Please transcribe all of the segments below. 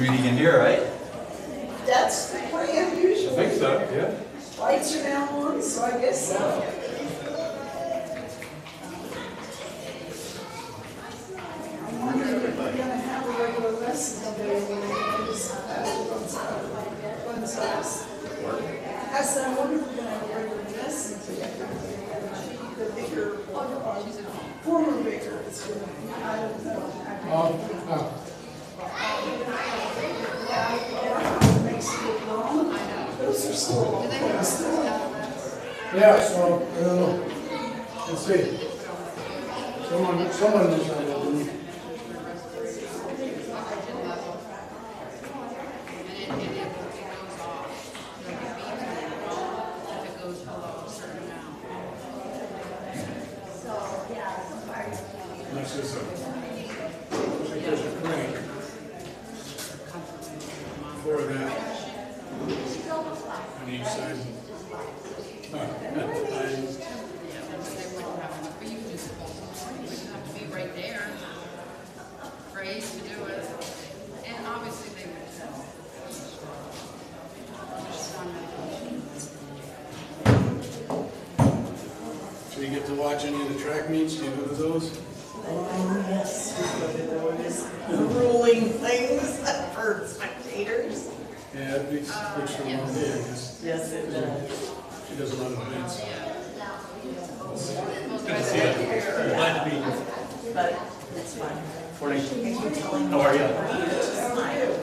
reading in here, right? That's pretty unusual. I think so, yeah. Lights are now on, so I guess so. I wonder if we're gonna have a regular lesson today when they just class. I said, I wonder if we're gonna have a regular lesson today. The vicar, former vicar is gonna, I don't know. Makes it look long. Those are still long. Yeah, so, let's see. Someone knows how to do it. That's just looks like there's a crane for that on each side. Right there, phrase to do it, and obviously they would tell. So you get to watch any of the track meets, do you go to those? Yes, ruling things for spectators. Yeah, it makes for a long day, I guess. Yes, it does. She does a lot of events. Good to see you. Glad to be here. But it's fine. Morning. How are you?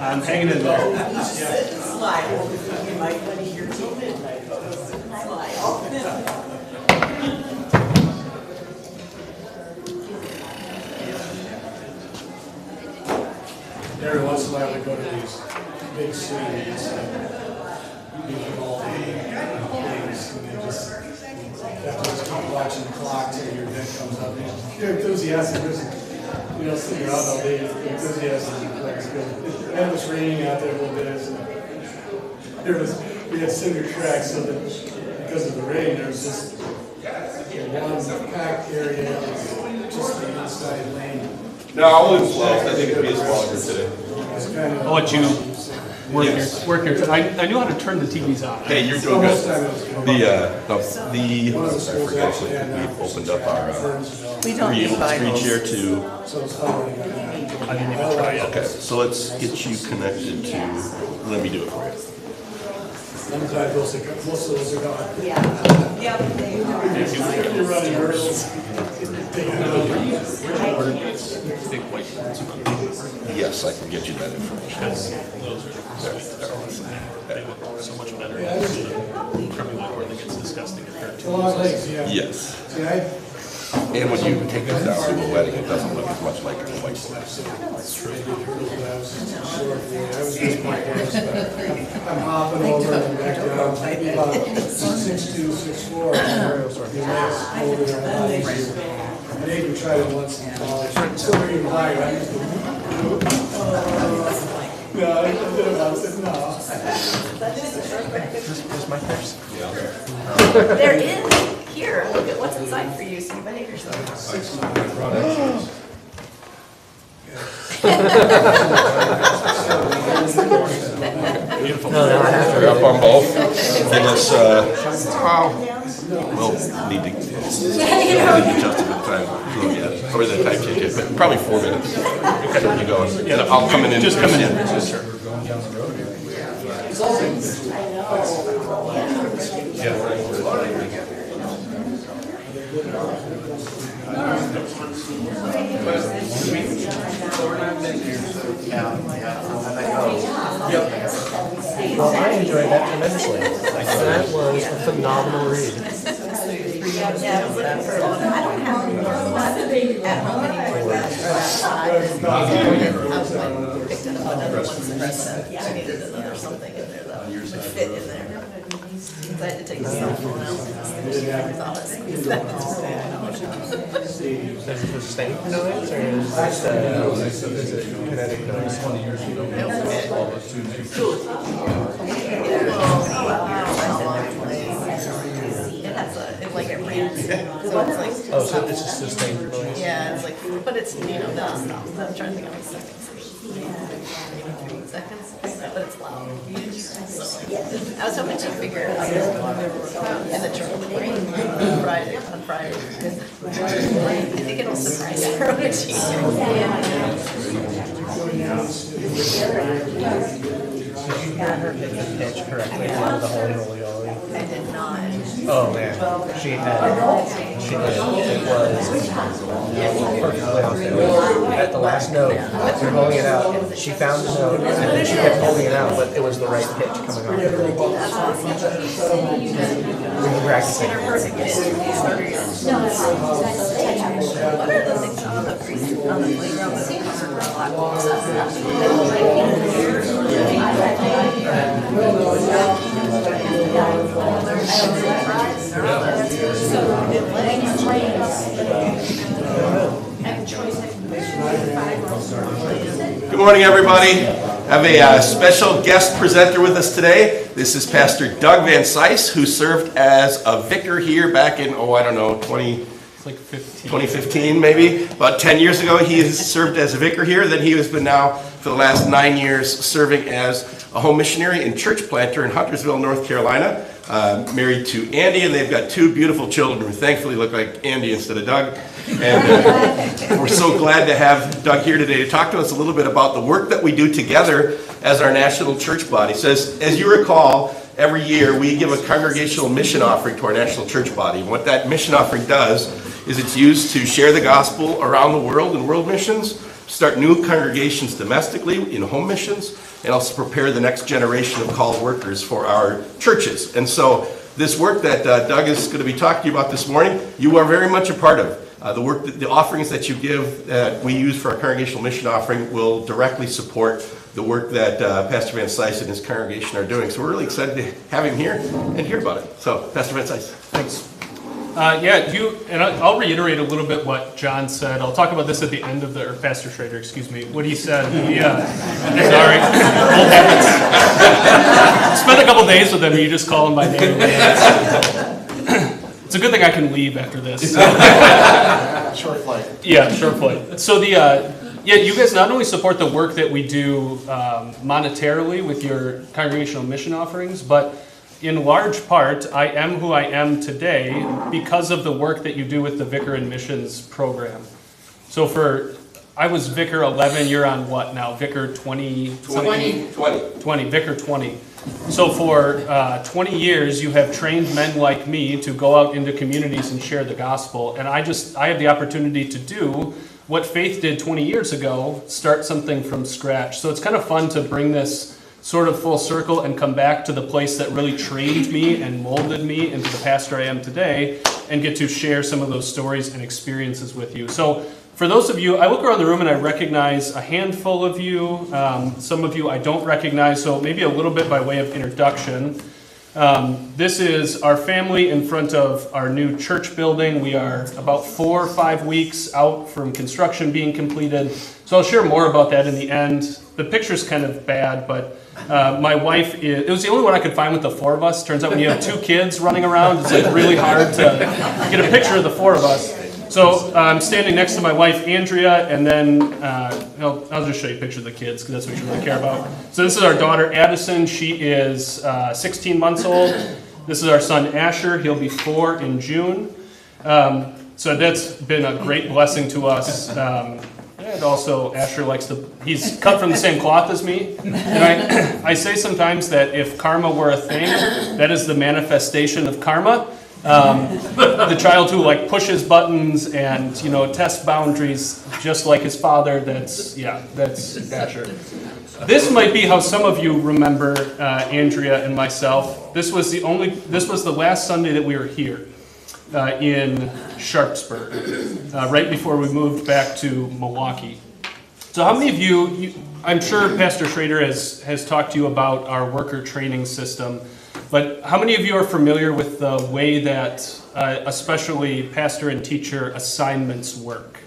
I'm hanging in there. Smile. You might want to hear till midnight. Smile. Every once in a while we go to these big city meets, people all day, things, and they just have to just keep watching the clock till your event comes up. You're enthusiastic, you know, sitting around all day, enthusiastic, like it's good. And it was raining out there a little bit, so we had cinder tracks, so that because of the rain, there was just one packed area, just the inside lane. No, I'll lose WELS. I think it'd be a smaller today. I'll let you work your. I knew how to turn the TVs on. Hey, you're doing good. I forgot we opened up our We don't need screen Bibles. share to. I didn't even try yet. Okay, so let's get you connected to. Let me do it for you. Sometimes most of those are gone. Yeah. Yep. You're running hurdles. Big white ones. Yes, I can get you that information. Those they look so much better. The crummy white where it gets disgusting compared to. A lot of legs, yeah. Yes. See, And when you take this down to a wedding, it doesn't look as much like a white one. I'm hopping over and back down, maybe about 6'2", 6'4". I even tried it once in college. Still even higher. I used to. No, I did it once. No. Is my purse? They're in here. Look at what's inside for you, so you behave yourself. Beautiful. We're up on both. And this, we'll need to adjust it in time. Yeah, or the time change, but probably 4 minutes. Okay, you go. And I'll come in. Just come in. Sure. Well, I enjoyed that tremendously. That was a phenomenal read. Yeah, I was looking for one. I don't have one at home anymore. I was like, picked up another one, and I needed another something in there that would fit in there. I had to take the cell phone out. Is it the same noise or is it kinetic noise? It has it's like it rings. So it's like, Oh, so it's just sustained noise? yeah, it's like, but it's, non-stop. I'm trying to think of my settings. maybe 3 seconds, but it's loud. So, I was hoping she'd figure it out in the church on Friday. I think it'll surprise her when she Did you hear her hit the pitch correctly for the Holy Holy Holy? I did not. Oh man, she did. It was perfectly on there. At the last note, you're holding it out. She found the note, and then she kept holding it out, but it was the right pitch coming off. That's awesome. We were practicing. Perfect pitch. What are the things on the playground that are a lot Good morning, everybody. I have a special guest presenter with us today. This is Pastor Doug Van Sice, who served as a vicar here back in, 2015 maybe. About 10 years ago, he has served as a vicar here. Then he has been now, for the last 9 years, serving as a home missionary and church planter in Huntersville, North Carolina. Married to Andy, and they've got 2 beautiful children who thankfully look like Andy instead of Doug. And we're so glad to have Doug here today to talk to us a little bit about the work that we do together as our national church body. So as you recall, every year we give a congregational mission offering to our national church body. And what that mission offering does is it's used to share the gospel around the world in world missions, start new congregations domestically in home missions, and also prepare the next generation of called workers for our churches. And so this work that Doug is going to be talking to you about this morning, you are very much a part of. The offerings that you give that we use for our congregational mission offering will directly support the work that Pastor Van Sice and his congregation are doing. So we're really excited to have him here and hear about it. So, Pastor Van Sice. Thanks. I'll reiterate a little bit what John said. I'll talk about this at the end of or Pastor Schrader, excuse me, what he said. Sorry, old habits. Spent a couple days with him, and you just call him by name. It's a good thing I can leave after this. Short flight. Yeah, short flight. So you guys not only support the work that we do monetarily with your congregational mission offerings, but in large part, I am who I am today because of the work that you do with the Vicar and Missions program. So I was Vicar 11, you're on what now? Vicar 20? 20. Vicar 20. So for 20 years, you have trained men like me to go out into communities and share the gospel. And I have the opportunity to do what Faith did 20 years ago, start something from scratch. So it's kind of fun to bring this sort of full circle and come back to the place that really trained me and molded me into the pastor I am today and get to share some of those stories and experiences with you. So for those of you, I look around the room and I recognize a handful of you. Some of you I don't recognize, so maybe a little bit by way of introduction. This is our family in front of our new church building. We are about 4 or 5 weeks out from construction being completed. So I'll share more about that in the end. The picture's kind of bad, but my wife it was the only one I could find with the 4 of us. Turns out when you have 2 kids running around, it's like really hard to get a picture of the 4 of us. So I'm standing next to my wife, Andrea, and then I'll just show you a picture of the kids because that's what you really care about. So this is our daughter, Addison. She is 16 months old. This is our son, Asher. He'll be 4 in June. So that's been a great blessing to us. And also, Asher he's cut from the same cloth as me. And I say sometimes that if karma were a thing, that is the manifestation of karma. The child who pushes buttons and tests boundaries just like his father. That's Asher. This might be how some of you remember Andrea and myself. This was the last Sunday that we were here in Sharpsburg, right before we moved back to Milwaukee. So how many of you I'm sure Pastor Schrader has talked to you about our worker training system. But how many of you are familiar with the way that especially pastor and teacher assignments work?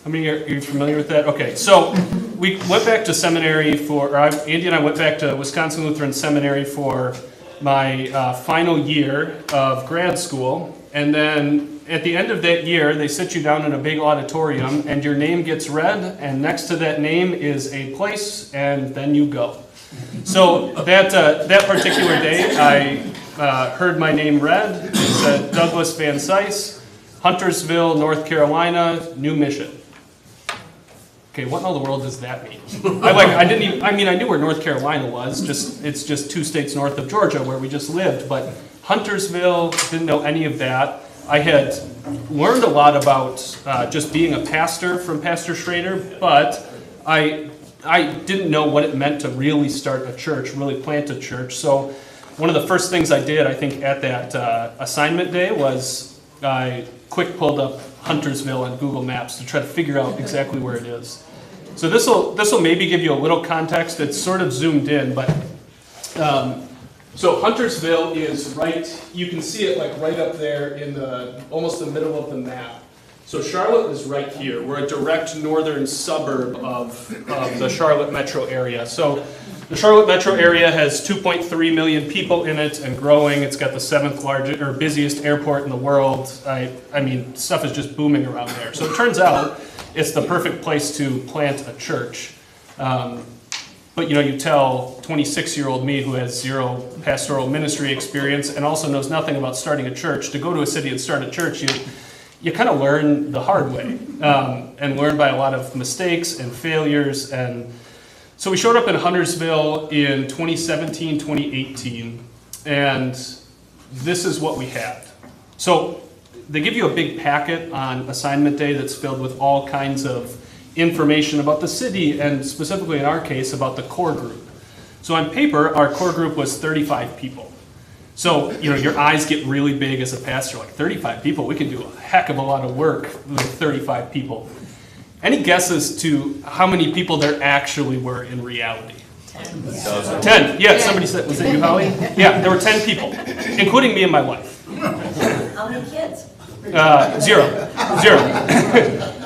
How many are you familiar with that? Okay, so we went back to seminary Andy and I went back to Wisconsin Lutheran Seminary for my final year of grad school. And then at the end of that year, they sit you down in a big auditorium, and your name gets read, and next to that name is a place, and then you go. So that particular day, I heard my name read. It said Douglas Van Sice, Huntersville, North Carolina, new mission. Okay, what in all the world does that mean? I knew where North Carolina was. It's just 2 states north of Georgia where we just lived. But Huntersville, didn't know any of that. I had learned a lot about just being a pastor from Pastor Schrader, but I didn't know what it meant to really start a church, really plant a church. So one of the first things I did, I think, at that assignment day was I quick pulled up Huntersville on Google Maps to try to figure out exactly where it is. So this will maybe give you a little context. It's sort of zoomed in, but so Huntersville is right. You can see it like right up there in almost the middle of the map. So Charlotte is right here. We're a direct northern suburb of the Charlotte metro area. So the Charlotte metro area has 2.3 million people in it and growing. It's got the 7th largest or busiest airport in the world. I mean, stuff is just booming around there. So it turns out it's the perfect place to plant a church. But you tell 26-year-old me who has 0 pastoral ministry experience and also knows nothing about starting a church, to go to a city and start a church, you kind of learn the hard way and learn by a lot of mistakes and failures. And so we showed up in Huntersville in 2017, 2018, and this is what we had. So they give you a big packet on assignment day that's filled with all kinds of information about the city, and specifically in our case, about the core group. So on paper, our core group was 35 people. So, your eyes get really big as a pastor, like 35 people, we can do a heck of a lot of work with 35 people. Any guesses to how many people there actually were in reality? 10. Yeah, somebody said, was that you, Holly? Yeah, there were 10 people, including me and my wife. How many kids? 0.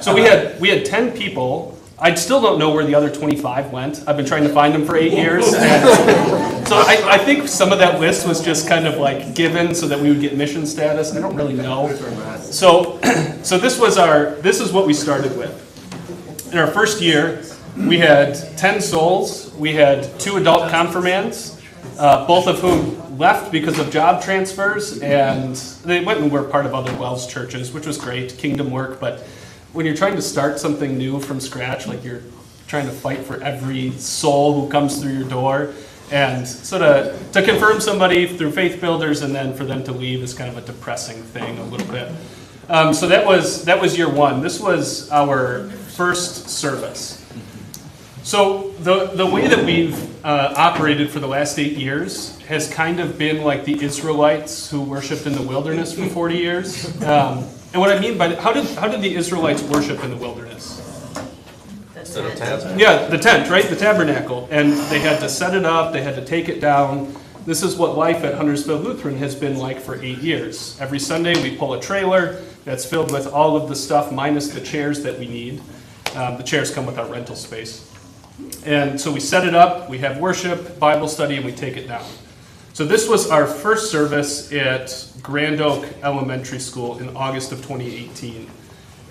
So we had 10 people. I still don't know where the other 25 went. I've been trying to find them for 8 years. And so I think some of that list was just kind of like given so that we would get mission status. I don't really know. So this is what we started with. In our first year, we had 10 souls. We had 2 adult confirmands, both of whom left because of job transfers, and they went and were part of other WELS churches, which was great, kingdom work. But when you're trying to start something new from scratch, like you're trying to fight for every soul who comes through your door, and sort of to confirm somebody through faith builders and then for them to leave is kind of a depressing thing a little bit. So that was year 1. This was our first service. So the way that we've operated for the last 8 years has kind of been like the Israelites who worshipped in the wilderness for 40 years. And what I mean by that, how did the Israelites worship in the wilderness? So the tent? Yeah, the tent, right? The tabernacle. And they had to set it up, they had to take it down. This is what life at Huntersville Lutheran has been like for 8 years. Every Sunday we pull a trailer that's filled with all of the stuff minus the chairs that we need. The chairs come with our rental space. And so we set it up, we have worship, Bible study, and we take it down. So this was our first service at Grand Oak Elementary School in August of 2018.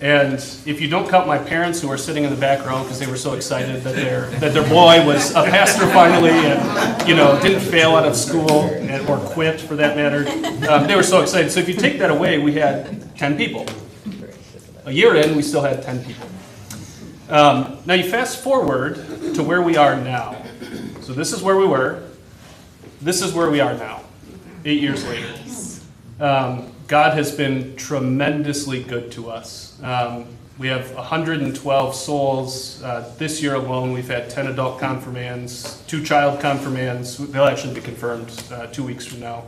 And if you don't count my parents who are sitting in the back row because they were so excited that their boy was a pastor finally and didn't fail out of school or quit for that matter, they were so excited. So if you take that away, we had 10 people. A year in, we still had 10 people. Now you fast forward to where we are now. So this is where we were. This is where we are now, 8 years later. God has been tremendously good to us. We have 112 souls. This year alone, we've had 10 adult confirmands, 2 child confirmands. They'll actually be confirmed 2 weeks from now.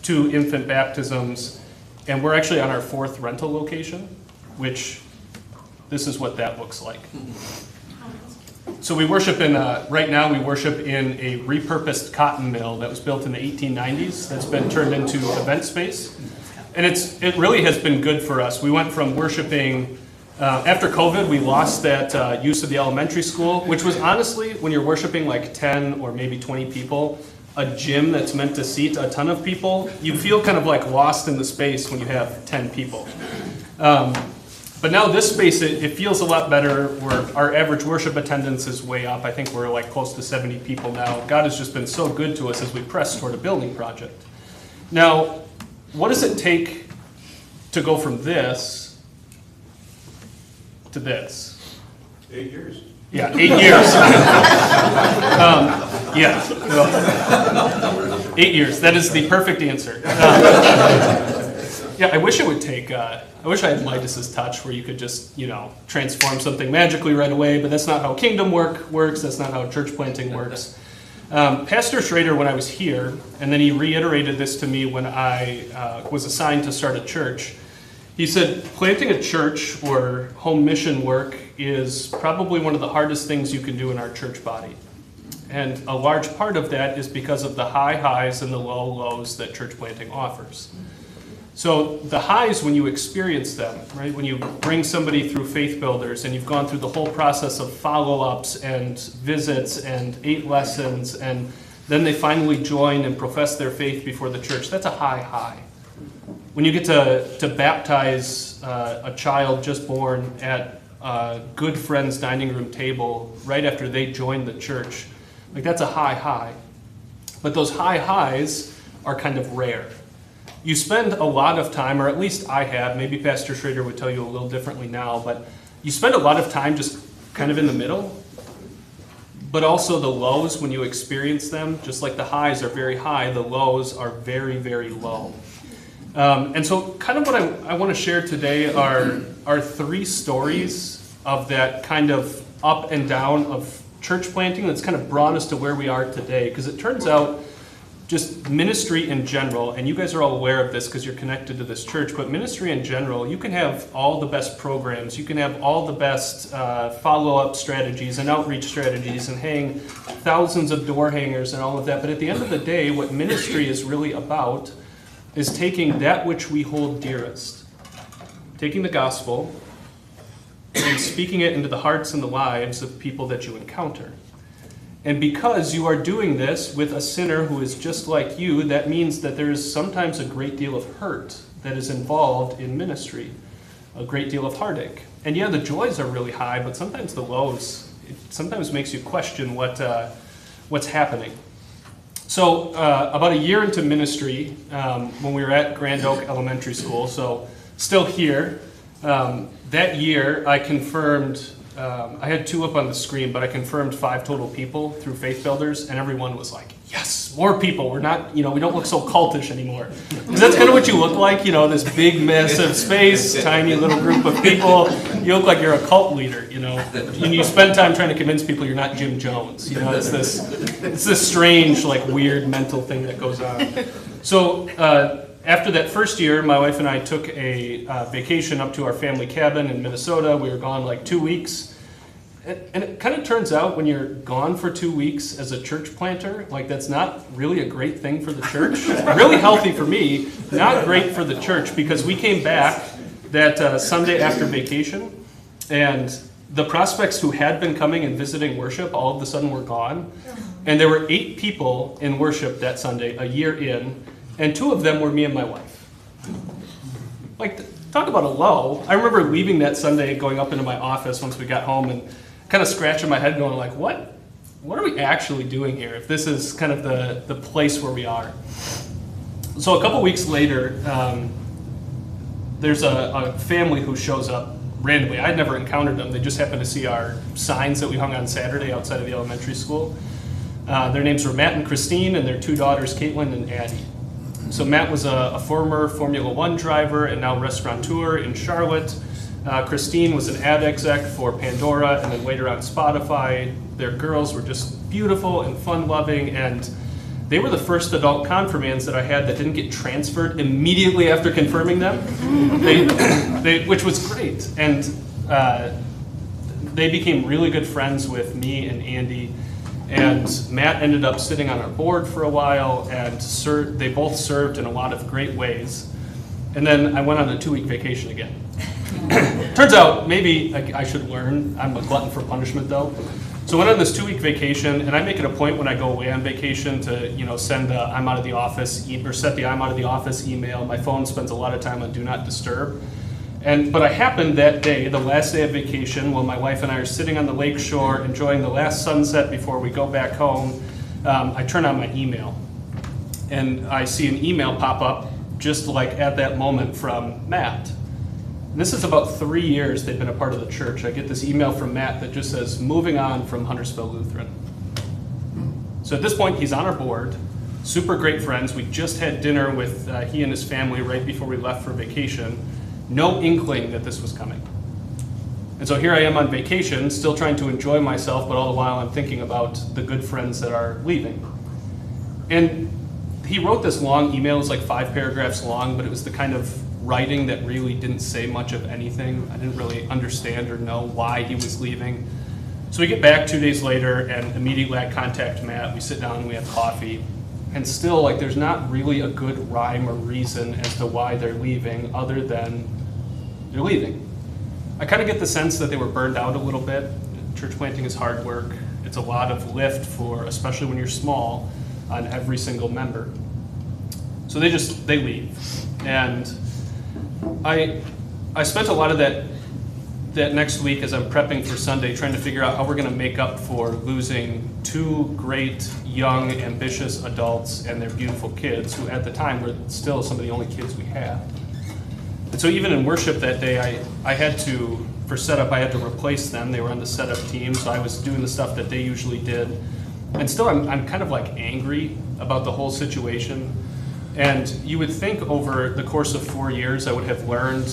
2 infant baptisms. And we're actually on our 4th rental location, which this is what that looks like. So we worship right now we worship in a repurposed cotton mill that was built in the 1890s that's been turned into event space. And it really has been good for us. We went from worshiping, after COVID, we lost that use of the elementary school, which was honestly, when you're worshiping like 10 or maybe 20 people, a gym that's meant to seat a ton of people, you feel kind of like lost in the space when you have 10 people. But now this space, it feels a lot better. Our average worship attendance is way up. I think we're like close to 70 people now. God has just been so good to us as we press toward a building project. Now, what does it take to go from this to this? 8 years. Yeah, 8 years. Yeah, well, 8 years. That is the perfect answer. Yeah, I wish it would take, I wish I had Midas's touch where you could just, transform something magically right away, but that's not how kingdom works, that's not how church planting works. Pastor Schrader, when I was here, and then he reiterated this to me when I was assigned to start a church, he said, planting a church or home mission work is probably one of the hardest things you can do in our church body. And a large part of that is because of the high highs and the low lows that church planting offers. So the highs, when you experience them, right, when you bring somebody through Faith Builders and you've gone through the whole process of follow-ups and visits and 8 lessons, and then they finally join and profess their faith before the church, that's a high. When you get to baptize a child just born at a good friend's dining room table right after they join the church, like that's a high. But those high highs are kind of rare. You spend a lot of time, or at least I have, maybe Pastor Schrader would tell you a little differently now, but you spend a lot of time just kind of in the middle, but also the lows, when you experience them, just like the highs are very high, the lows are very, very low. And so kind of what I want to share today are 3 stories of that kind of up and down of church planting that's kind of brought us to where we are today, because it turns out just ministry in general, and you guys are all aware of this because you're connected to this church, but ministry in general, you can have all the best programs, you can have all the best follow-up strategies and outreach strategies and hang thousands of door hangers and all of that, but at the end of the day, what ministry is really about is taking that which we hold dearest, taking the gospel and speaking it into the hearts and the lives of people that you encounter. And because you are doing this with a sinner who is just like you, that means that there is sometimes a great deal of hurt that is involved in ministry, a great deal of heartache. And yeah, the joys are really high, but sometimes the lows, it sometimes makes you question what's happening. So about a year into ministry, when we were at Grand Oak Elementary School, so still here, that year I confirmed, I had 2 up on the screen, but I confirmed 5 total people through Faith Builders, and everyone was like, yes, more people. We're not, we don't look so cultish anymore. Because that's kind of what you look like, this big, massive space, tiny little group of people. You look like you're a cult leader, And you spend time trying to convince people you're not Jim Jones. It's this strange, like, weird mental thing that goes on. So, after that first year, my wife and I took a vacation up to our family cabin in Minnesota. We were gone like 2 weeks. And it kind of turns out when you're gone for 2 weeks as a church planter, like that's not really a great thing for the church. Really healthy for me, not great for the church, because we came back that Sunday after vacation, and the prospects who had been coming and visiting worship all of a sudden were gone. And there were 8 people in worship that Sunday, a year in, and 2 of them were me and my wife. Like, talk about a low. I remember leaving that Sunday, going up into my office once we got home, and kind of scratching my head going like, what are we actually doing here if this is kind of the place where we are? So a couple weeks later, there's a family who shows up randomly. I'd never encountered them. They just happened to see our signs that we hung on Saturday outside of the elementary school. Their names were Matt and Christine, and their 2 daughters, Caitlin and Addie. So Matt was a former Formula One driver and now restaurateur in Charlotte. Christine was an ad exec for Pandora and then later on Spotify. Their girls were just beautiful and fun-loving, and they were the first adult confirmands that I had that didn't get transferred immediately after confirming them, which was great. And they became really good friends with me and Andy. And Matt ended up sitting on our board for a while, and they both served in a lot of great ways. And then I went on a 2-week vacation again. Turns out, maybe I should learn. I'm a glutton for punishment, though. So I went on this 2-week vacation, and I make it a point when I go away on vacation to, send the I'm out of the office, or set the I'm out of the office email. My phone spends a lot of time on do not disturb. But I happened that day, the last day of vacation, while my wife and I are sitting on the lake shore enjoying the last sunset before we go back home, I turn on my email. And I see an email pop up just like at that moment from Matt. And this is about 3 years they've been a part of the church. I get this email from Matt that just says, moving on from Huntersville Lutheran. So at this point, he's on our board, super great friends. We just had dinner with he and his family right before we left for vacation. No inkling that this was coming. And so here I am on vacation, still trying to enjoy myself, but all the while I'm thinking about the good friends that are leaving. And he wrote this long email, it was like 5 paragraphs long, but it was the kind of writing that really didn't say much of anything. I didn't really understand or know why he was leaving. So we get back 2 days later, and immediately I contact Matt. We sit down and we have coffee. And still, there's not really a good rhyme or reason as to why they're leaving, other than they're leaving. I kind of get the sense that they were burned out a little bit. Church planting is hard work. It's a lot of lift for, especially when you're small, on every single member. So they leave. And I spent a lot of that next week as I'm prepping for Sunday trying to figure out how we're going to make up for losing 2 great, young, ambitious adults and their beautiful kids, who at the time were still some of the only kids we had. And so even in worship that day, I had to, for setup, I had to replace them. They were on the setup team, so I was doing the stuff that they usually did. And still, I'm kind of angry about the whole situation. And you would think over the course of 4 years, I would have learned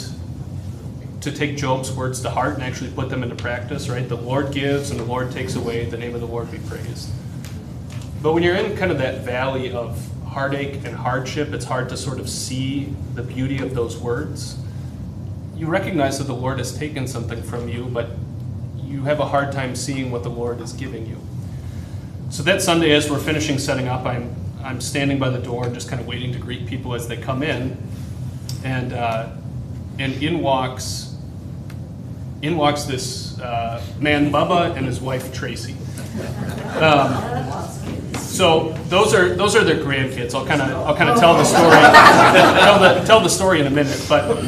to take Job's words to heart and actually put them into practice, right? The Lord gives and the Lord takes away, the name of the Lord be praised. But when you're in kind of that valley of heartache and hardship, it's hard to sort of see the beauty of those words. You recognize that the Lord has taken something from you, but you have a hard time seeing what the Lord is giving you. So that Sunday, as we're finishing setting up, I'm standing by the door and just kind of waiting to greet people as they come in, and in walks this man Bubba and his wife Tracy. So those are their grandkids. I'll kind of tell the story tell the story in a minute. But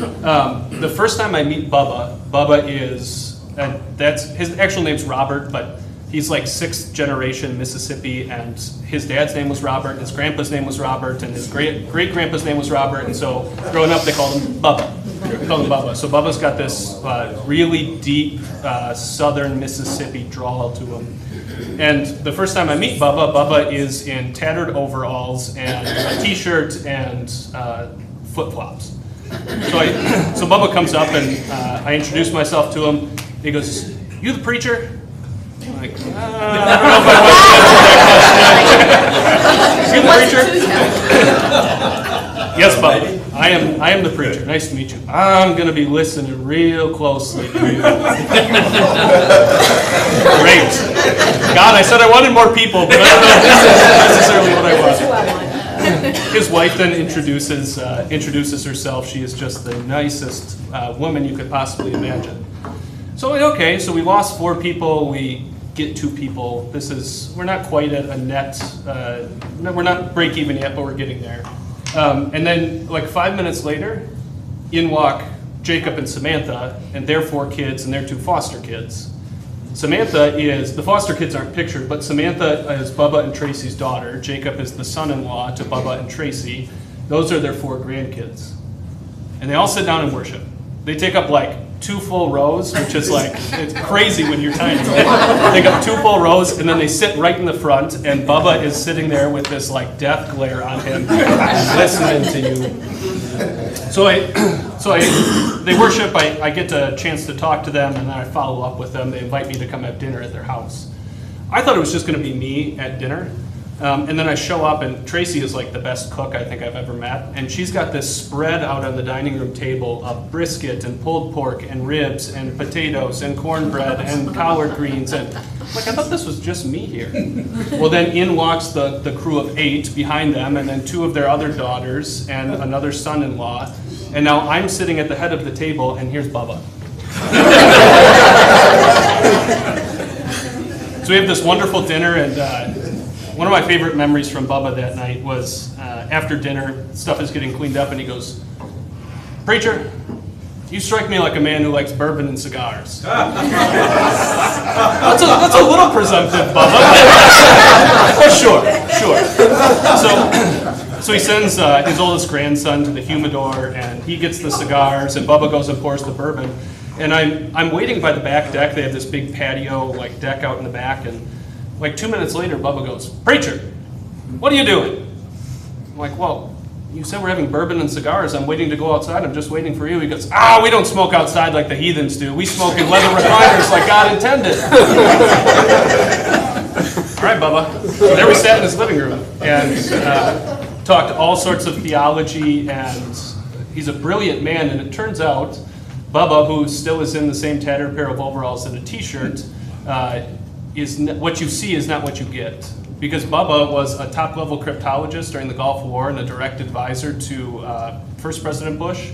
the first time I meet Bubba is that's his actual name's Robert, but he's like 6th generation Mississippi, and his dad's name was Robert, his grandpa's name was Robert, and his great-grandpa's name was Robert, and so growing up they called him Bubba. So Bubba's got this really deep southern Mississippi drawl to him. And the first time I meet Bubba is in tattered overalls and a t-shirt and flip-flops. So Bubba comes up and I introduce myself to him. He goes, "You the preacher?" I'm like, I don't know if I want to answer that question. You the preacher? Yes, Bubba. I am the preacher. Nice to meet you. I'm going to be listening real closely to you. Great. God, I said I wanted more people, but I don't know if this is necessarily what I want. His wife then introduces herself. She is just the nicest woman you could possibly imagine. So we lost 4 people. We get 2 people. We're not quite at a net. We're not break even yet, but we're getting there. And then, 5 minutes later, in walk Jacob and Samantha, and their 4 kids and their 2 foster kids. The foster kids aren't pictured, but Samantha is Bubba and Tracy's daughter. Jacob is the son-in-law to Bubba and Tracy. Those are their 4 grandkids. And they all sit down and worship. They take up 2 full rows, which is it's crazy when you're tiny. They take up 2 full rows, and then they sit right in the front, and Bubba is sitting there with this death glare on him, listening to you. So they worship, I get a chance to talk to them, and then I follow up with them. They invite me to come have dinner at their house. I thought it was just going to be me at dinner. And then I show up, and Tracy is the best cook I think I've ever met. And she's got this spread out on the dining room table of brisket and pulled pork and ribs and potatoes and cornbread and collard greens. And I thought this was just me here. Well, then in walks the crew of 8 behind them, and then 2 of their other daughters and another son-in-law. And now I'm sitting at the head of the table, and here's Bubba. So we have this wonderful dinner, and one of my favorite memories from Bubba that night was after dinner, stuff is getting cleaned up, and he goes, "Preacher, you strike me like a man who likes bourbon and cigars." That's a little presumptive, Bubba. Oh, sure. So he sends his oldest grandson to the humidor, and he gets the cigars, and Bubba goes and pours the bourbon. And I'm waiting by the back deck. They have this big patio like deck out in the back, and like 2 minutes later, Bubba goes, "Preacher, what are you doing?" I'm like, "Well, you said we're having bourbon and cigars. I'm waiting to go outside. I'm just waiting for you." He goes, "We don't smoke outside like the heathens do. We smoke in leather recliners like God intended." All right, Bubba. So there we sat in his living room and talked all sorts of theology, and he's a brilliant man. And it turns out Bubba, who still is in the same tattered pair of overalls and a t-shirt, what you see is not what you get. Because Bubba was a top-level cryptologist during the Gulf War and a direct advisor to first President Bush,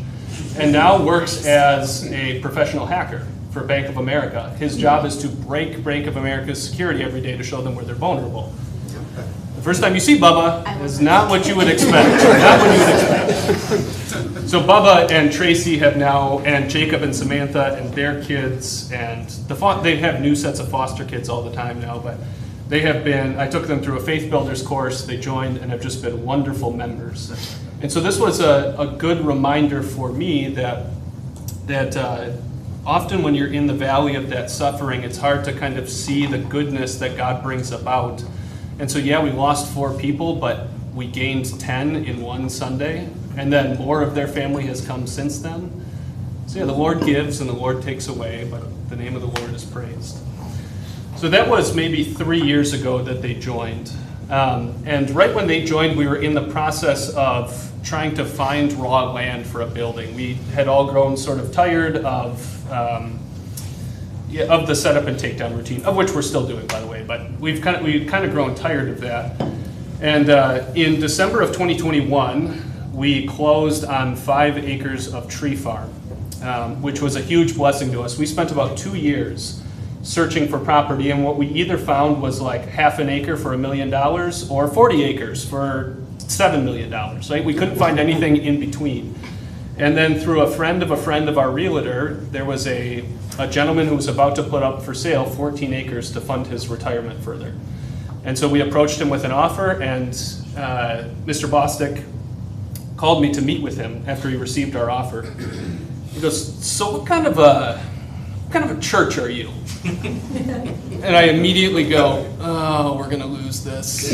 and now works as a professional hacker for Bank of America. His job is to break Bank of America's security every day to show them where they're vulnerable. The first time you see Bubba is not what you would expect. Not what you would expect. So Bubba and Tracy have now, and Jacob and Samantha and their kids, and they have new sets of foster kids all the time now, but they have been, I took them through a Faith Builders course, they joined and have just been wonderful members. And so this was a good reminder for me that often when you're in the valley of that suffering, it's hard to kind of see the goodness that God brings about. And so yeah, we lost 4 people, but we gained 10 in one Sunday, and then more of their family has come since then. So yeah, the Lord gives and the Lord takes away, but the name of the Lord is praised. So that was maybe 3 years ago that they joined. And right when they joined, we were in the process of trying to find raw land for a building. We had all grown sort of tired of the setup and takedown routine, of which we're still doing, by the way, but we've kind of grown tired of that. And in December of 2021, we closed on 5 acres of tree farm, which was a huge blessing to us. We spent about 2 years searching for property, and what we either found was like half an acre for $1 million or 40 acres for $7 million, right? We couldn't find anything in between. And then through a friend of our realtor, there was a gentleman who was about to put up for sale 14 acres to fund his retirement further. And so we approached him with an offer, and Mr. Bostic called me to meet with him after he received our offer. He goes, "So what kind of a church are you?" And I immediately go, "Oh, we're going to lose this."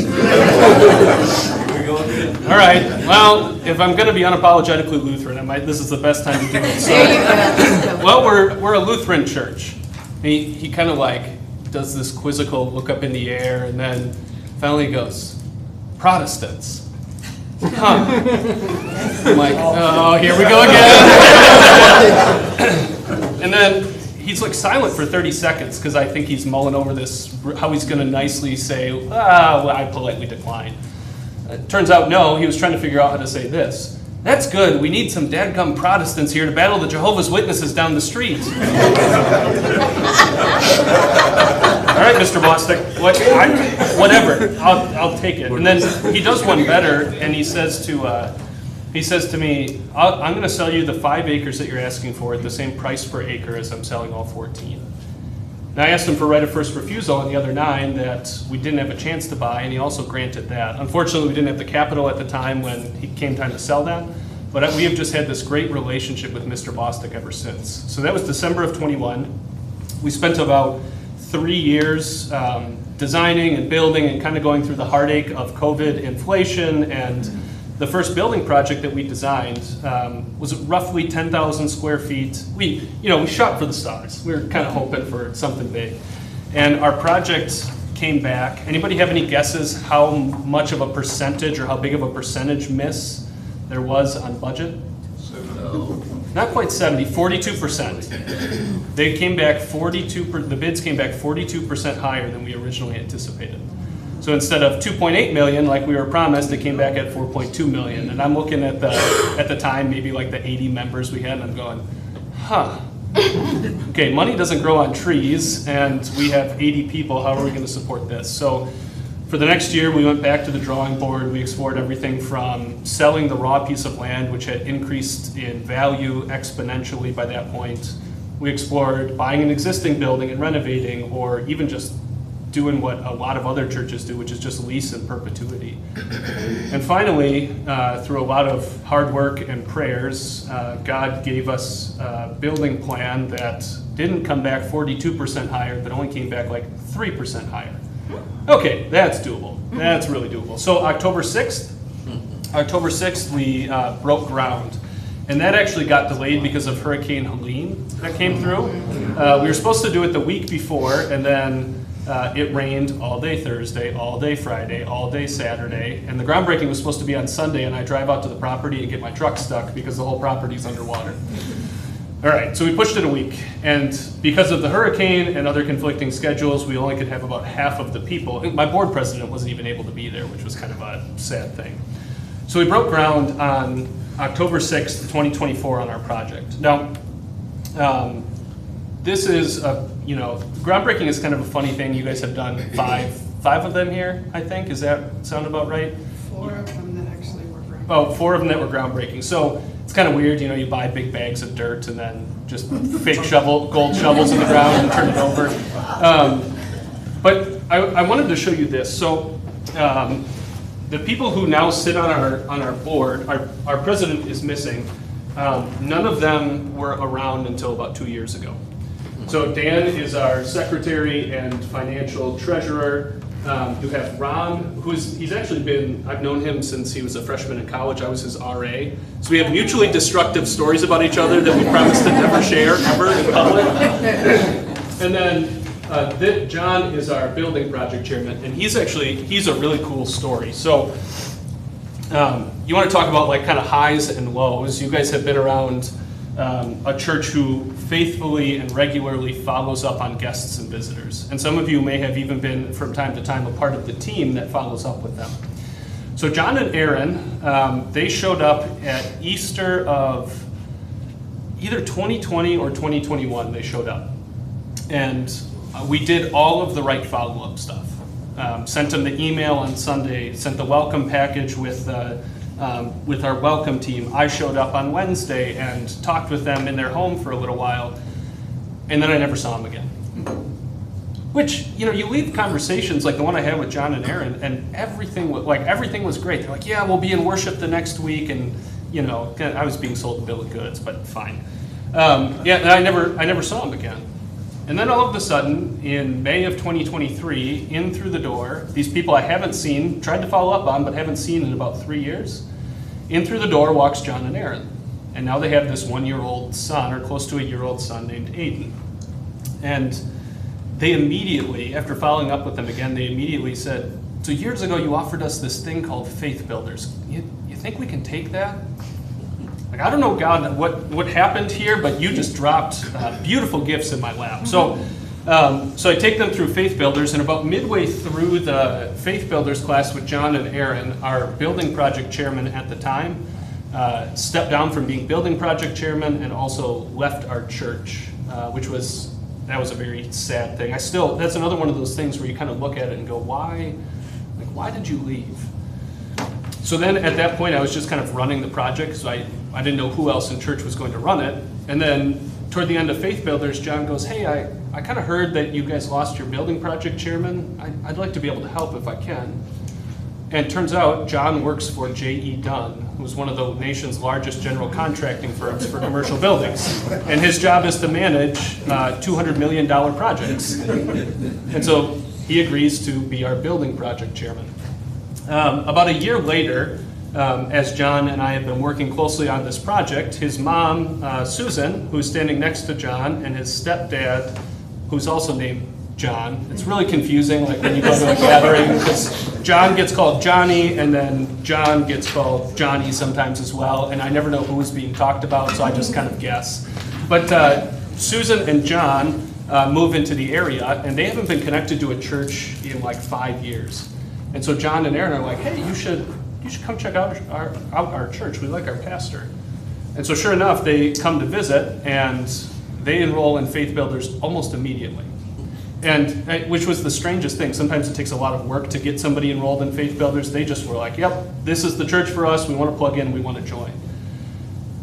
All right, well, if I'm going to be unapologetically Lutheran, this is the best time to do it. So, well, we're a Lutheran church. He kind of like does this quizzical look up in the air, and then finally goes, "Protestants." Huh. I'm like, "Oh, here we go again." And then he's like silent for 30 seconds because I think he's mulling over this, how he's going to nicely say, well, I politely decline. Turns out, no, he was trying to figure out how to say this. "That's good. We need some dadgum Protestants here to battle the Jehovah's Witnesses down the street." All right, Mr. Bostic, whatever, I'll take it. And then he does one better, and he says to me, "I'm going to sell you the 5 acres that you're asking for at the same price per acre as I'm selling all 14. And I asked him for right of first refusal on the other 9 that we didn't have a chance to buy, and he also granted that. Unfortunately, we didn't have the capital at the time when it came time to sell them, but we have just had this great relationship with Mr. Bostic ever since. So that was December of 21. We spent about 3 years designing and building and kind of going through the heartache of COVID, inflation, and the first building project that we designed was roughly 10,000 square feet. We shot for the stars. We were kind of hoping for something big. And our project came back. Anybody have any guesses how much of a percentage or how big of a percentage miss there was on budget? Not quite 70, 42%. They came back the bids came back 42% higher than we originally anticipated. So instead of 2.8 million like we were promised, it came back at 4.2 million. And I'm looking at the time, maybe like the 80 members we had, and I'm going, huh, Okay, money doesn't grow on trees, and we have 80 people. How are we going to support this? So for the next year, we went back to the drawing board. We explored everything from selling the raw piece of land, which had increased in value exponentially by that point. We explored buying an existing building and renovating, or even just doing what a lot of other churches do, which is just lease in perpetuity. And finally, through a lot of hard work and prayers, God gave us a building plan that didn't come back 42% higher, but only came back like 3% higher. Okay, that's doable. That's really doable. So October 6th, we broke ground. And that actually got delayed because of Hurricane Helene that came through. We were supposed to do it the week before, and then it rained all day Thursday, all day Friday, all day Saturday, and the groundbreaking was supposed to be on Sunday, and I drive out to the property and get my truck stuck because the whole property's underwater. All right, so we pushed it a week, and because of the hurricane and other conflicting schedules, we only could have about half of the people. My board president wasn't even able to be there, which was kind of a sad thing. So we broke ground on October 6th, 2024 on our project. Now, this is groundbreaking is kind of a funny thing. You guys have done five of them here, I think. Does that sound about right? 4 of them that actually were groundbreaking. Oh, 4 of them that were groundbreaking. So it's kind of weird, you buy big bags of dirt and then just fake gold shovels in the ground and turn it over. But I wanted to show you this. So the people who now sit on our board, our president is missing. None of them were around until about 2 years ago. So Dan is our secretary and financial treasurer. You have Ron, he's actually I've known him since he was a freshman in college. I was his RA. So we have mutually destructive stories about each other that we promise to never share ever in public. And then John is our building project chairman, and he's a really cool story. So you want to talk about like kind of highs and lows. You guys have been around a church who faithfully and regularly follows up on guests and visitors. And some of you may have even been, from time to time, a part of the team that follows up with them. So John and Aaron, they showed up at Easter of either 2020 or 2021, they showed up. And we did all of the right follow-up stuff. Sent them the email on Sunday, sent the welcome package with our welcome team. I showed up on Wednesday and talked with them in their home for a little while, and then I never saw them again. Which, you leave conversations like the one I had with John and Aaron, and everything was great. They're like, yeah, we'll be in worship the next week, and I was being sold a bill of goods, but fine. And I never saw them again. And then all of a sudden, in May of 2023, in through the door, these people I haven't seen, tried to follow up on, but haven't seen in about 3 years, in through the door walks John and Aaron. And now they have this 1-year-old son, or close to a year-old son, named Aiden. And they immediately, after following up with them again, they immediately said, so years ago you offered us this thing called Faith Builders. You think we can take that? Like, I don't know, God, what happened here, but you just dropped beautiful gifts in my lap. So I take them through Faith Builders, and about midway through the Faith Builders class with John and Aaron, our building project chairman at the time stepped down from being building project chairman and also left our church, that was a very sad thing. That's another one of those things where you kind of look at it and go, why did you leave? So then at that point, I was just kind of running the project, so I didn't know who else in church was going to run it. And then toward the end of Faith Builders, John goes, hey, I kind of heard that you guys lost your building project chairman. I'd like to be able to help if I can. And it turns out John works for J.E. Dunn, who's one of the nation's largest general contracting firms for commercial buildings. And his job is to manage $200 million projects. And so he agrees to be our building project chairman. About a year later, as John and I have been working closely on this project, his mom, Susan, who's standing next to John, and his stepdad, who's also named John. It's really confusing, like when you go to a gathering, because John gets called Johnny, and then John gets called Johnny sometimes as well, and I never know who is being talked about, so I just kind of guess. But Susan and John move into the area, and they haven't been connected to a church in like 5 years. And so John and Aaron are like, hey, you should come check out our church. We like our pastor. And so sure enough, they come to visit, and they enroll in Faith Builders almost immediately. And which was the strangest thing. Sometimes it takes a lot of work to get somebody enrolled in Faith Builders. They just were like, yep, this is the church for us. We want to plug in. We want to join.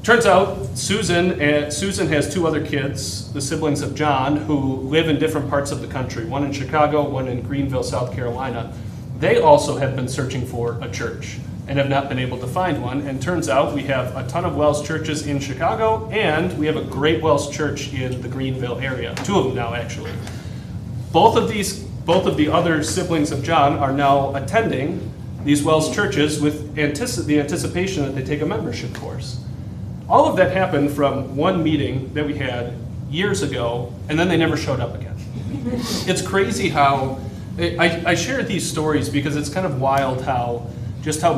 Turns out Susan has 2 other kids, the siblings of John, who live in different parts of the country, one in Chicago, one in Greenville, South Carolina. They also have been searching for a church and have not been able to find one. And turns out we have a ton of WELS churches in Chicago, and we have a great WELS church in the Greenville area. 2 of them now, actually. Both of the other siblings of John are now attending these WELS churches with the anticipation that they take a membership course. All of that happened from one meeting that we had years ago, and then they never showed up again. It's crazy how, I share these stories because it's kind of wild how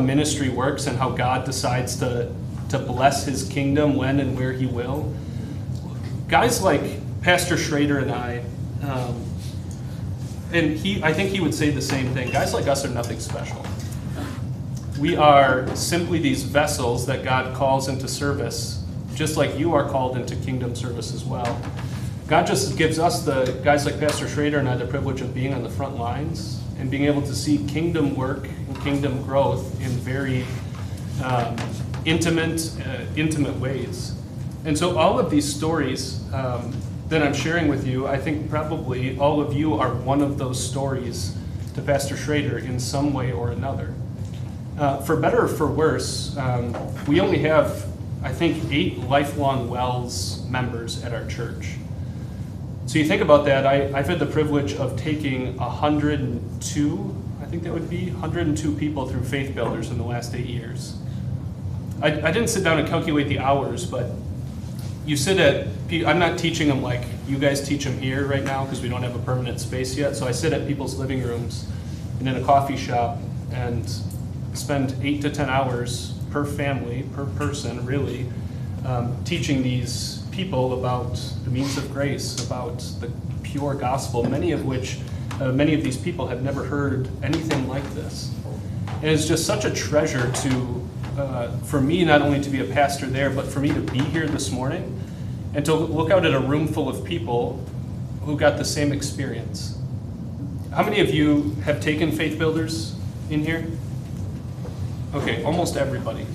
ministry works and how God decides to bless his kingdom when and where he will. Guys like Pastor Schrader and I think he would say the same thing. Guys like us are nothing special. We are simply these vessels that God calls into service, just like you are called into kingdom service as well. God just gives us, the guys like Pastor Schrader and I, the privilege of being on the front lines and being able to see kingdom work and kingdom growth in very intimate ways. And so all of these stories that I'm sharing with you, I think probably all of you are one of those stories to Pastor Schrader in some way or another. For better or for worse, we only have, I think, 8 lifelong WELS members at our church. So you think about that, I've had the privilege of taking 102, I think that would be 102 people through Faith Builders in the last 8 years. I didn't sit down and calculate the hours, but you sit at, I'm not teaching them like you guys teach them here right now because we don't have a permanent space yet. So I sit at people's living rooms and in a coffee shop and spend 8 to 10 hours per family, per person really, teaching these people about the means of grace, about the pure gospel, many of these people have never heard anything like this. And it's just such a treasure for me not only to be a pastor there, but for me to be here this morning and to look out at a room full of people who got the same experience. How many of you have taken Faith Builders in here? Okay, almost everybody.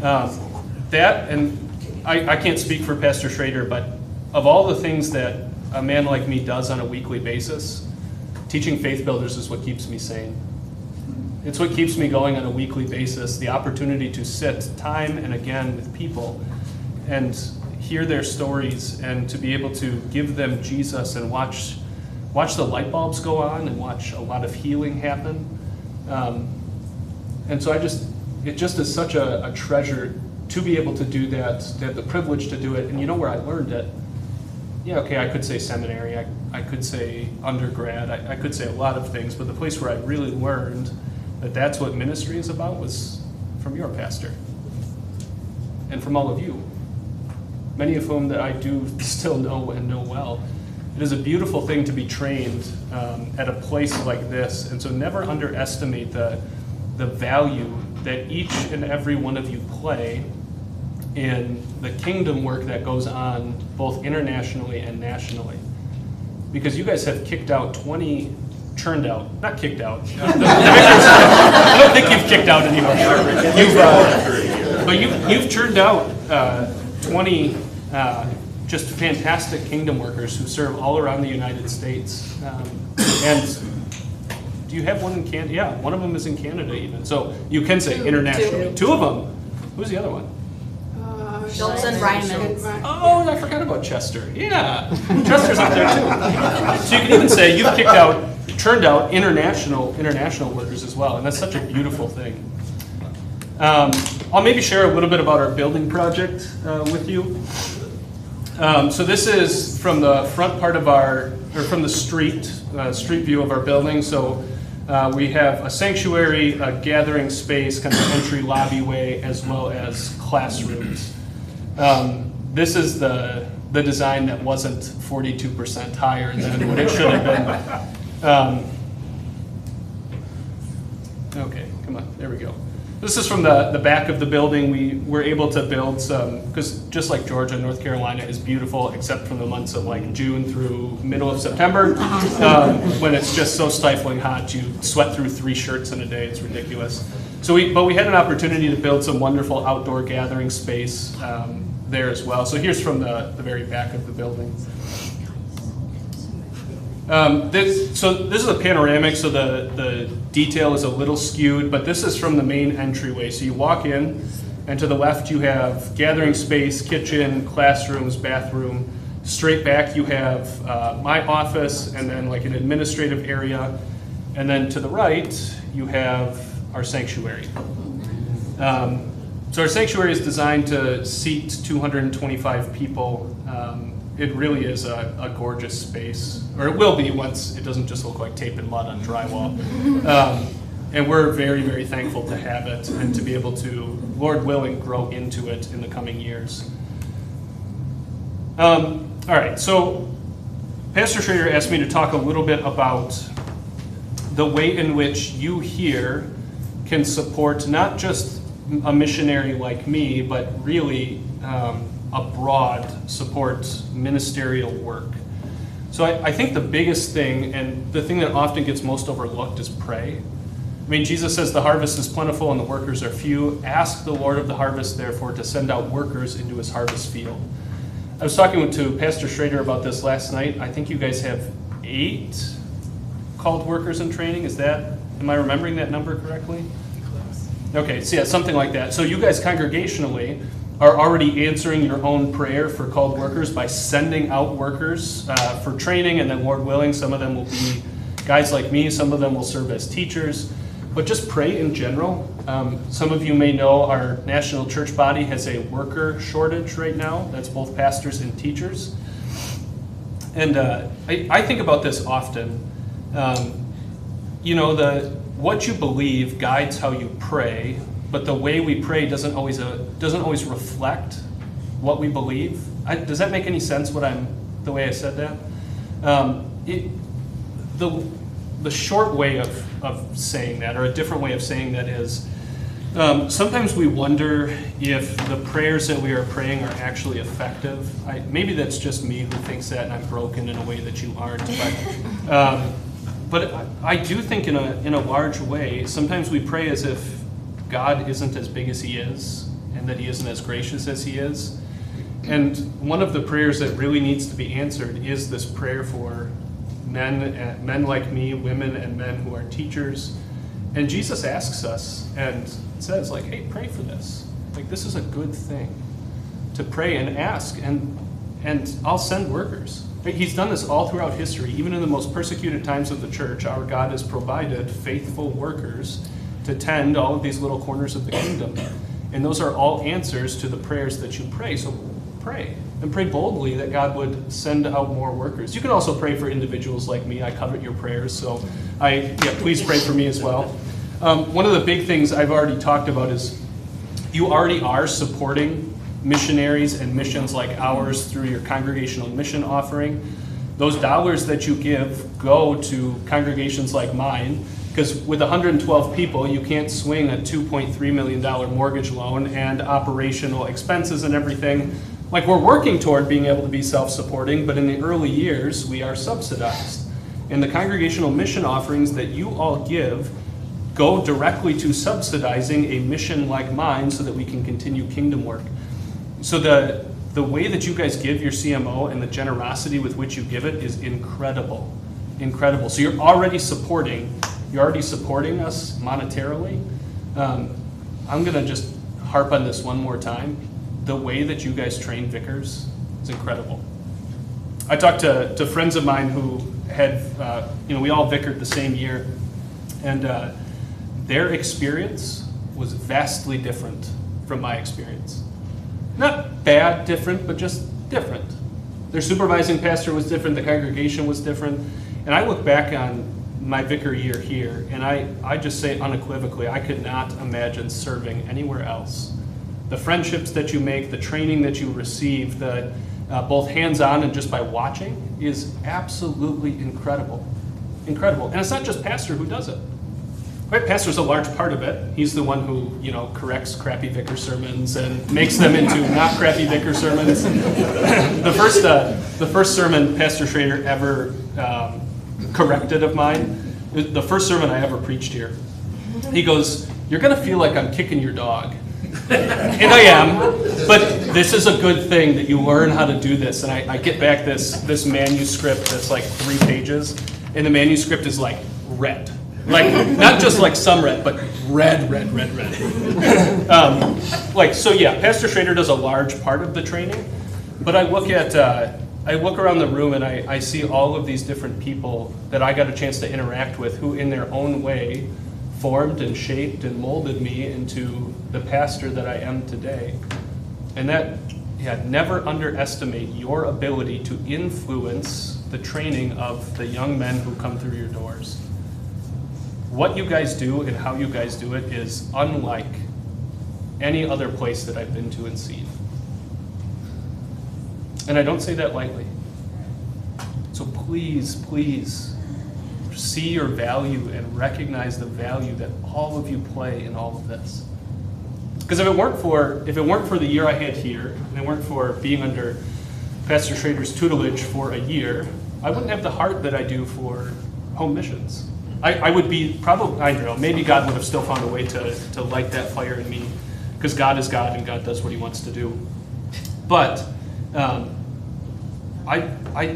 That, and I can't speak for Pastor Schrader, but of all the things that a man like me does on a weekly basis, teaching Faith Builders is what keeps me sane. It's what keeps me going on a weekly basis, the opportunity to sit time and again with people and hear their stories and to be able to give them Jesus and watch the light bulbs go on and watch a lot of healing happen. And so it just is such a treasure to be able to do that, to have the privilege to do it. And you know where I learned it? Yeah, okay, I could say seminary, I could say undergrad, I could say a lot of things, but the place where I really learned that that's what ministry is about was from your pastor and from all of you, many of whom that I do still know and know well. It is a beautiful thing to be trained at a place like this, and so never underestimate the value that each and every one of you play in the kingdom work that goes on both internationally and nationally. Because you guys have churned out, not kicked out. I don't think you've kicked out anymore. But you've churned out 20 just fantastic kingdom workers who serve all around the United States. And do you have one in Canada? Yeah, one of them is in Canada even. So you can say internationally. 2 of them. Who's the other one? Schultz and Ryman. Oh, I forgot about Chester. Yeah, Chester's up there too. So you can even say you've churned out international workers as well, and that's such a beautiful thing. I'll maybe share a little bit about our building project with you. So this is from the front part of from the street view of our building. So we have a sanctuary, a gathering space, kind of entry lobbyway, as well as classrooms. This is the design that wasn't 42% higher than what it should have been. Okay, come on, there we go. This is from the back of the building. We were able to build some, because just like Georgia, North Carolina is beautiful, except from the months of like June through middle of September, when it's just so stifling hot. You sweat through 3 shirts in a day. It's ridiculous. But we had an opportunity to build some wonderful outdoor gathering space there as well. So here's from the very back of the building. This is a panoramic, so the detail is a little skewed, but this is from the main entryway. So you walk in, and to the left you have gathering space, kitchen, classrooms, bathroom. Straight back you have my office, and then like an administrative area. And then to the right, you have our sanctuary. So our sanctuary is designed to seat 225 people. It really is a gorgeous space, or it will be once it doesn't just look like tape and mud on drywall. And we're very, very thankful to have it and to be able to, Lord willing, grow into it in the coming years. All right, so Pastor Schrader asked me to talk a little bit about the way in which you here can support not just a missionary like me, but really a broad support ministerial work. So I think the biggest thing, and the thing that often gets most overlooked, is pray. I mean, Jesus says the harvest is plentiful and the workers are few. Ask the Lord of the harvest, therefore, to send out workers into his harvest field. I was talking to Pastor Schrader about this last night. I think you guys have 8 called workers in training. Am I remembering that number correctly? Okay, so yeah, something like that. So you guys congregationally are already answering your own prayer for called workers by sending out workers for training, and then Lord willing, some of them will be guys like me, some of them will serve as teachers. But just pray in general. Some of you may know our national church body has a worker shortage right now. That's both pastors and teachers. And I think about this often. What you believe guides how you pray, but the way we pray doesn't always reflect what we believe. Does that make any sense? The way I said that? The short way of saying that, or a different way of saying that, is sometimes we wonder if the prayers that we are praying are actually effective. Maybe that's just me who thinks that, and I'm broken in a way that you aren't. But I do think in a large way, sometimes we pray as if God isn't as big as he is, and that he isn't as gracious as he is. And one of the prayers that really needs to be answered is this prayer for men like me, women and men who are teachers. And Jesus asks us and says, like, hey, pray for this. Like, this is a good thing to pray and ask, and I'll send workers. He's done this all throughout history. Even in the most persecuted times of the church, our God has provided faithful workers to tend all of these little corners of the kingdom. And those are all answers to the prayers that you pray. So pray, and pray boldly that God would send out more workers. You can also pray for individuals like me. I covet your prayers, so please pray for me as well. One of the big things I've already talked about is you already are supporting missionaries and missions like ours through your congregational mission offering. Those dollars that you give go to congregations like mine, because with 112 people, you can't swing a $2.3 million mortgage loan and operational expenses and everything. Like, we're working toward being able to be self-supporting, but in the early years, we are subsidized. And the congregational mission offerings that you all give go directly to subsidizing a mission like mine so that we can continue kingdom work. So the way that you guys give your CMO and the generosity with which you give it is incredible. Incredible. So you're already supporting us monetarily. I'm going to just harp on this one more time. The way that you guys train vicars is incredible. I talked to friends of mine who had, we all vicared the same year, and their experience was vastly different from my experience. Not bad different, but just different. Their supervising pastor was different, the congregation was different, and I look back on my vicar year here, and I just say unequivocally, I could not imagine serving anywhere else. The friendships that you make, the training that you receive, the both hands-on and just by watching, is absolutely incredible. Incredible. And it's not just pastor who does it. Right, pastor's a large part of it. He's the one who, corrects crappy vicar sermons and makes them into not crappy vicar sermons. The first sermon Pastor Schrader ever corrected of mine, the first sermon I ever preached here, he goes, "You're going to feel like I'm kicking your dog." And I am, but this is a good thing that you learn how to do this. And I get back this manuscript that's like 3 pages, and the manuscript is like red. Like, not just like some red, but red. So yeah, Pastor Schrader does a large part of the training, but I look around the room and I see all of these different people that I got a chance to interact with who in their own way formed and shaped and molded me into the pastor that I am today. And never underestimate your ability to influence the training of the young men who come through your doors. What you guys do and how you guys do it is unlike any other place that I've been to and seen. And I don't say that lightly. So please see your value and recognize the value that all of you play in all of this. Because if it weren't for the year I had here, and it weren't for being under Pastor Schrader's tutelage for a year, I wouldn't have the heart that I do for home missions. I would be probably, I don't know, maybe God would have still found a way to light that fire in me, because God is God and God does what he wants to do. But I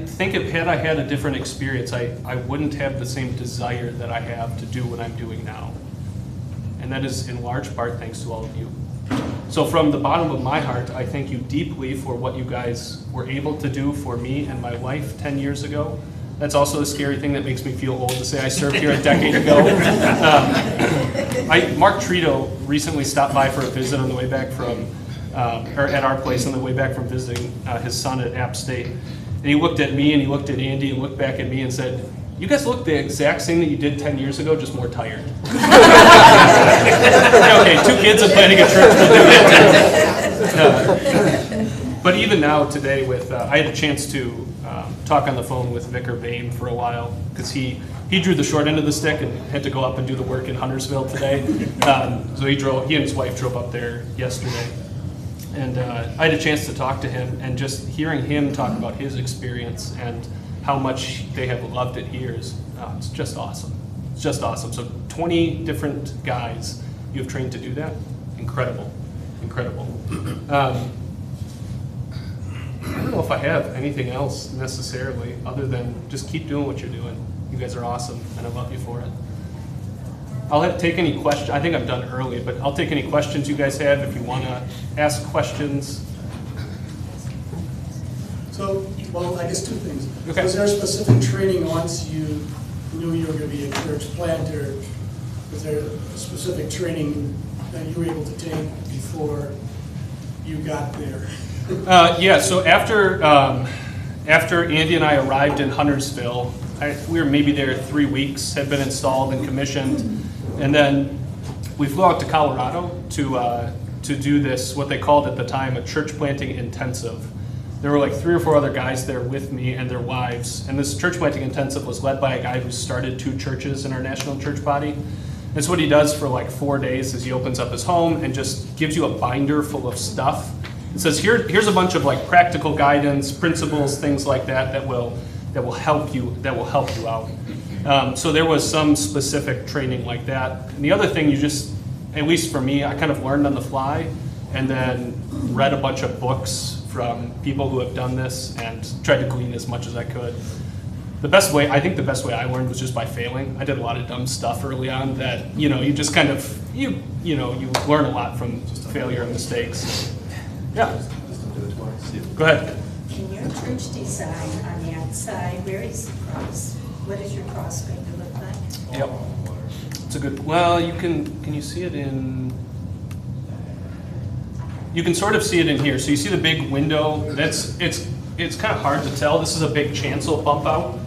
think had I had a different experience, I wouldn't have the same desire that I have to do what I'm doing now. And that is in large part thanks to all of you. So from the bottom of my heart, I thank you deeply for what you guys were able to do for me and my wife 10 years ago. That's also a scary thing that makes me feel old to say I served here a decade ago. Mark Trito recently stopped by for a visit on the way back from, or at our place on the way back from visiting his son at App State. And he looked at me and he looked at Andy and looked back at me and said, "You guys look the exact same that you did 10 years ago, just more tired." Okay, 2 kids and planning a trip will do that too. But even now, today, I had a chance to talk on the phone with Vicar Bain for a while, because he drew the short end of the stick and had to go up and do the work in Huntersville today. So he and his wife drove up there yesterday. And I had a chance to talk to him, and just hearing him talk about his experience and how much they have loved it here is it's just awesome. It's just awesome. So 20 different guys you have trained to do that. Incredible. I don't know if I have anything else necessarily other than just keep doing what you're doing. You guys are awesome, and I love you for it. I'll take any questions. I think I'm done early, but I'll take any questions you guys have if you want to ask questions. So, well, I guess 2 things. Okay. Was there a specific training once you knew you were going to be a church planter? Was there a specific training that you were able to take before you got there? Yeah, so after Andy and I arrived in Huntersville, we were maybe there 3 weeks, had been installed and commissioned, and then we flew out to Colorado to do this, what they called at the time, a church planting intensive. There were like 3 or 4 other guys there with me and their wives, and this church planting intensive was led by a guy who started 2 churches in our national church body. And so what he does for like 4 days is he opens up his home and just gives you a binder full of stuff. It says, here's a bunch of like practical guidance, principles, things like that will help you out. So there was some specific training like that. And the other thing you just, at least for me, I kind of learned on the fly and then read a bunch of books from people who have done this and tried to glean as much as I could. I think the best way I learned was just by failing. I did a lot of dumb stuff early on that, you just kind of, you learn a lot from failure and mistakes. Yeah. Go ahead. In your church design on the outside, where is the cross? What is your cross going to look like? Yep. It's a good, well, can you see it in, you can sort of see it in here. So you see the big window, it's kind of hard to tell. This is a big chancel bump out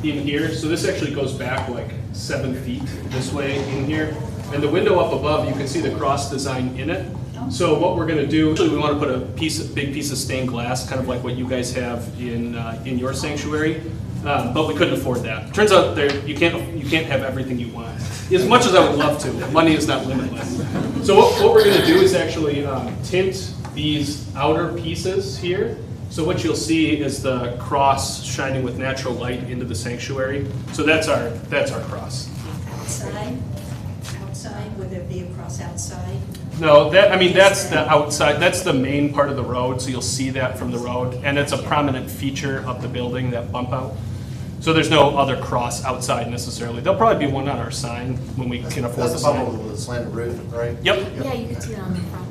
in here. So this actually goes back like 7 feet this way in here. And the window up above, you can see the cross design in it. So what we're going to do, actually we want to put a big piece of stained glass, kind of like what you guys have in your sanctuary, but we couldn't afford that. Turns out you can't have everything you want. As much as I would love to, money is not limitless. So what we're gonna do is actually tint these outer pieces here. So what you'll see is the cross shining with natural light into the sanctuary. So that's our cross. Outside, would there be a cross outside? No, that's the outside, that's the main part of the road, so you'll see that from the road, and it's a prominent feature of the building, that bump out. So there's no other cross outside necessarily. There'll probably be one on our sign when we can afford That's the the sign. bubble with the slanted roof, right? Yep. Yeah, you can see it on the front.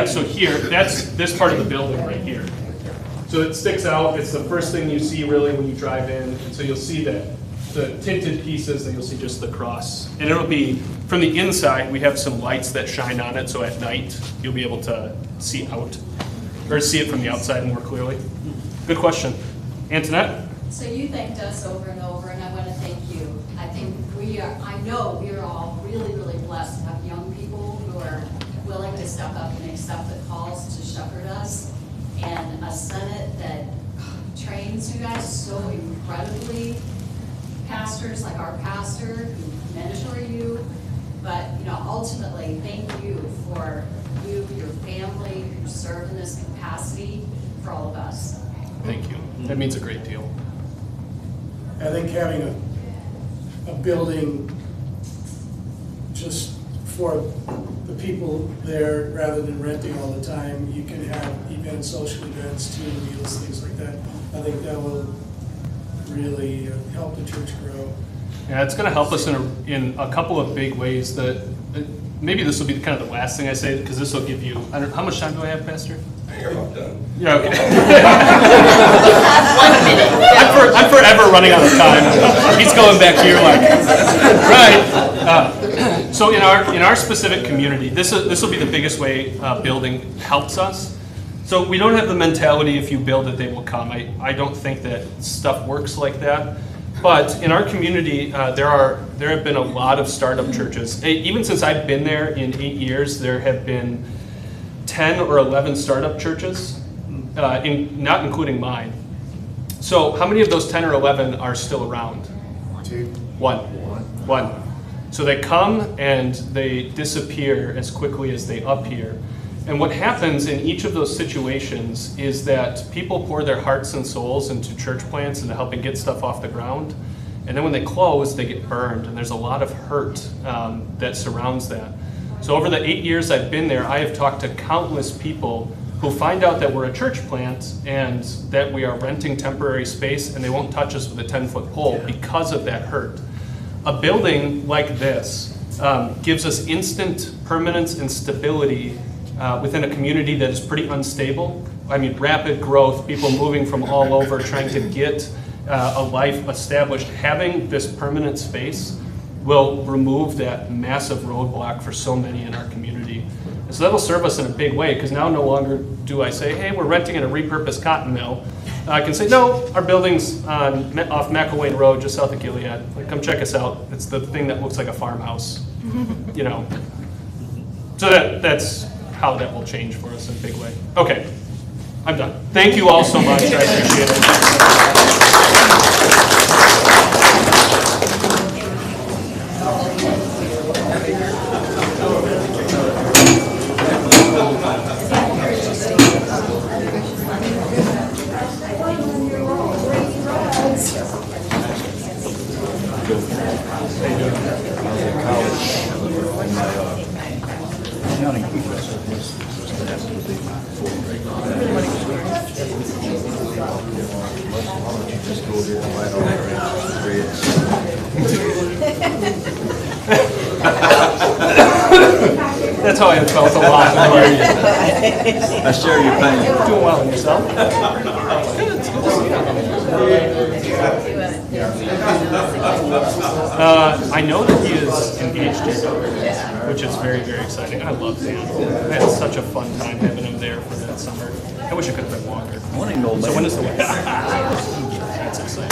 So here, that's this part of the building right here. So it sticks out, it's the first thing you see really when you drive in, and so you'll see that the tinted pieces, and you'll see just the cross. And it'll be, from the inside, we have some lights that shine on it, so at night, you'll be able to see out, or see it from the outside more clearly. Good question. Antoinette? So you thanked us over and over, and I want to thank you. I know we are all really, really blessed to have young people who are willing to step up and accept the calls to shepherd us, and a Senate that trains you guys so incredibly. Pastors like our pastor who mentor you, but ultimately, thank you for you, your family who serve in this capacity for all of us. Thank you. That means a great deal. I think having a building just for the people there, rather than renting all the time, you can have events, social events, team meals, things like that. I think that will really help the church grow. Yeah, it's going to help us in a couple of big ways. That maybe this will be kind of the last thing I say, because this will give you, I don't know, how much time do I have, Pastor? You're about done. Yeah, okay. I'm forever running out of time. He's going back here like, right. So in our specific community, this will be the biggest way building helps us. So we don't have the mentality, if you build it, they will come. I don't think that stuff works like that. But in our community, there have been a lot of startup churches. Even since I've been there in 8 years, there have been 10 or 11 startup churches, not including mine. So how many of those 10 or 11 are still around? One. So they come and they disappear as quickly as they appear. And what happens in each of those situations is that people pour their hearts and souls into church plants and to helping get stuff off the ground. And then when they close, they get burned. And there's a lot of hurt that surrounds that. So over the 8 years I've been there, I have talked to countless people who find out that we're a church plant and that we are renting temporary space, and they won't touch us with a 10-foot pole because of that hurt. A building like this gives us instant permanence and stability within a community that is pretty unstable. I mean, rapid growth, people moving from all over trying to get a life established. Having this permanent space will remove that massive roadblock for so many in our community. And so that'll serve us in a big way, because now no longer do I say, hey, we're renting at a repurposed cotton mill. I can say, no, our building's off McElwain Road, just south of Gilead. Like, come check us out. It's the thing that looks like a farmhouse, So that's how that will change for us in a big way. Okay, I'm done. Thank you all so much. I appreciate it. That's how I have felt a lot. I share your pain. Doing well in yourself? I know that he is engaged here, which is very, very exciting. I love Sam. I had such a fun time having him there for that summer. I wish it could have been longer. I want to know So when is the wedding? That's exciting.